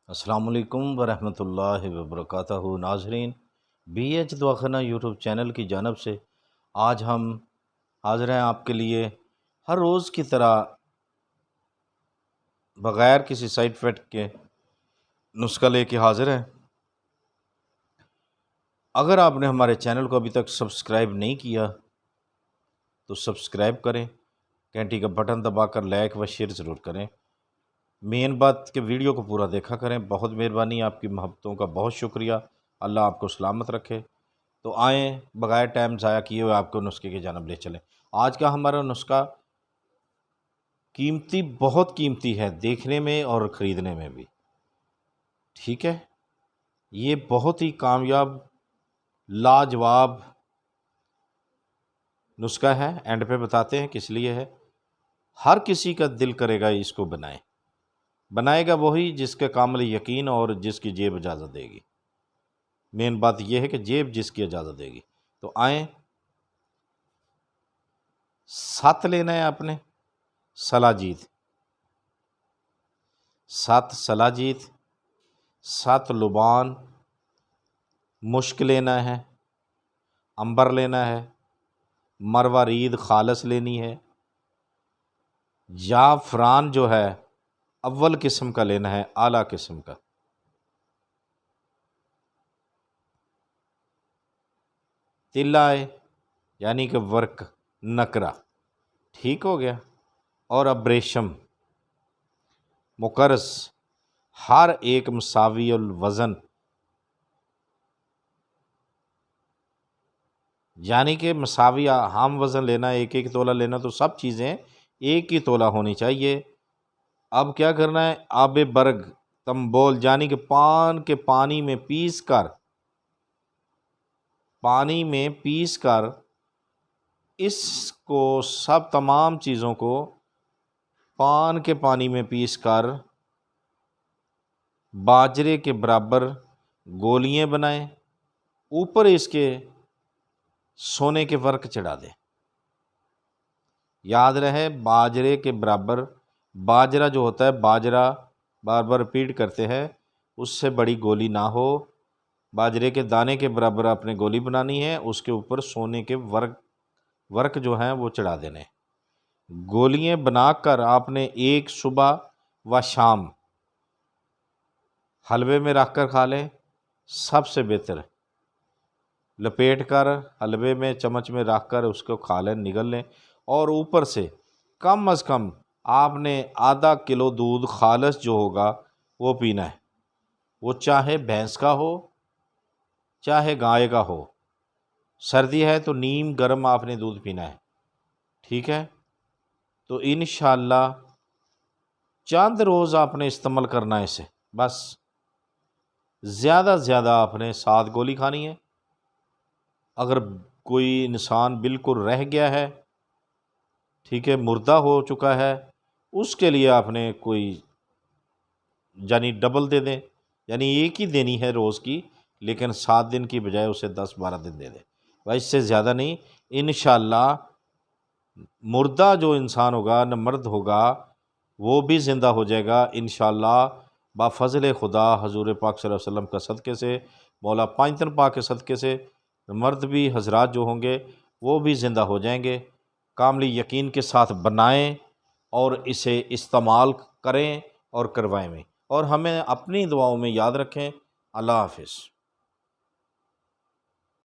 السلام علیکم ورحمۃ اللہ وبرکاتہ ناظرین، بی ایچ دواخانہ یوٹیوب چینل کی جانب سے آج ہم حاضر ہیں آپ کے لیے ہر روز کی طرح بغیر کسی سائیڈ افیکٹ کے نسخہ لے کے حاضر ہیں۔ اگر آپ نے ہمارے چینل کو ابھی تک سبسکرائب نہیں کیا تو سبسکرائب کریں، گھنٹی کا بٹن دبا کر لائک و شیئر ضرور کریں۔ مین بات کہ ویڈیو کو پورا دیکھا کریں، بہت مہربانی، آپ کی محبتوں کا بہت شکریہ، اللہ آپ کو سلامت رکھے۔ تو آئیں بغیر ٹائم ضائع کیے ہوئے آپ کو نسخے کی جانب لے چلیں۔ آج کا ہمارا نسخہ قیمتی، بہت قیمتی ہے، دیکھنے میں اور خریدنے میں بھی، ٹھیک ہے۔ یہ بہت ہی کامیاب لاجواب نسخہ ہے، اینڈ پہ بتاتے ہیں کس لیے ہے۔ ہر کسی کا دل کرے گا اس کو بنائے گا وہی جس کا کامل یقین اور جس کی جیب اجازت دے گی۔ مین بات یہ ہے کہ جیب جس کی اجازت دے گی۔ تو آئیں، 7 لینا ہے آپ نے سلاجید، 7 سلاجید، 7 لبان، مشک لینا ہے، عنبر لینا ہے، مروارید خالص لینی ہے، جعفران جو ہے اول قسم کا لینا ہے، اعلیٰ قسم کا، تلا ہے یعنی کہ ورک نکرا، ٹھیک ہو گیا، اور ابریشم مقرص، ہر ایک مساوی الوزن، یعنی کہ مساوی ہم وزن لینا، ایک ایک تولہ لینا، تو سب چیزیں ایک ہی تولہ ہونی چاہیے۔ اب کیا کرنا ہے، آب برگ تمبول یعنی کہ پان کے پانی میں پیس کر اس کو سب تمام چیزوں کو پان کے پانی میں پیس کر باجرے کے برابر گولیاں بنائیں، اوپر اس کے سونے کے ورق چڑھا دیں۔ یاد رہے، باجرے کے برابر، باجرہ جو ہوتا ہے، باجرہ بار بار ریپیٹ کرتے ہیں، اس سے بڑی گولی نہ ہو، باجرے کے دانے کے برابر آپ نے گولی بنانی ہے، اس کے اوپر سونے کے ورق جو ہیں وہ چڑھا دینے۔ گولیاں بنا کر آپ نے ایک صبح و شام حلوے میں رکھ کر کھا لیں، سب سے بہتر۔ لپیٹ کر حلوے میں چمچ میں رکھ کر اس کو کھا لیں، نگل لیں، اور اوپر سے کم از کم آپ نے آدھا کلو دودھ خالص جو ہوگا وہ پینا ہے، وہ چاہے بھینس کا ہو چاہے گائے کا ہو، سردی ہے تو نیم گرم آپ نے دودھ پینا ہے، ٹھیک ہے۔ تو انشاءاللہ چند روز آپ نے استعمال کرنا ہے اسے، بس زیادہ زیادہ آپ نے 7 گولی کھانی ہے۔ اگر کوئی انسان بالکل رہ گیا ہے، ٹھیک ہے، مردہ ہو چکا ہے، اس کے لیے آپ نے کوئی یعنی ڈبل دے دیں، یعنی ایک ہی دینی ہے روز کی، لیکن 7 دن کی بجائے اسے 10-12 دن دے دیں، بھائی اس سے زیادہ نہیں۔ انشاءاللہ مردہ جو انسان ہوگا نہ مرد ہوگا وہ بھی زندہ ہو جائے گا انشاءاللہ، بفضل خدا، حضور پاک صلی اللہ علیہ وسلم کا صدقے سے، مولا پانچتن پاک کے صدقے سے، مرد بھی حضرات جو ہوں گے وہ بھی زندہ ہو جائیں گے۔ کامل یقین کے ساتھ بنائیں اور اسے استعمال کریں اور کروائیں، اور ہمیں اپنی دعاؤں میں یاد رکھیں۔ اللہ حافظ۔